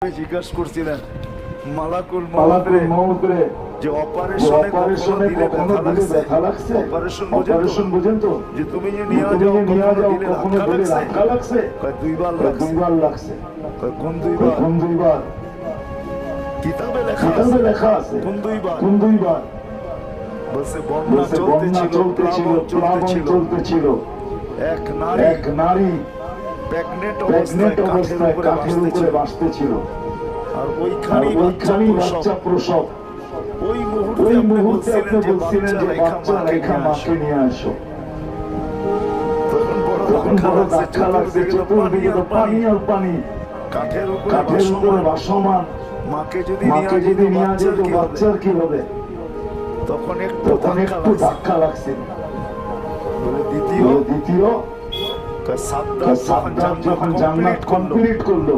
জিজ্ঞাসা করছিলেন মালাকুল পালাকুল মউত মউতরে যে অপারেশনে কখনো দিলে ব্যথা লাগছে অপারেশন বুঝেন তো যে তুমি যে নিয়ে নিয়ে যাও কখনো দিলে ধাক্কা লাগছে কয় দুইবার লাগছে কয় কোন দুইবার কিতাবে কিতাবে লেখা আছে কোন দুইবার বলছে বলছে বন্যা চলতেছিল প্লাবন চলতেছিল এক নারী প্রেগনেন্ট অবস্থায় কাঠের উপরে বাঁচতেছিল আর ওইখানেই বাচ্চা প্রসব ওই মুহূর্তে আপনি বলছিলেন যে বাচ্চা রেখা মাকে নিয়ে আসো তখন বড় ধাক্কা লাগছে চতুর্দিকে তো পানি আর পানি কাঠের উপরে ভাসমান মাকে যদি নিয়ে যেত বাচ্চার কি হবে তখন একটু ধাক্কা লাগছে দ্বিতীয় সাদ্দাম যখন জান্নাত কমপ্লিট করলো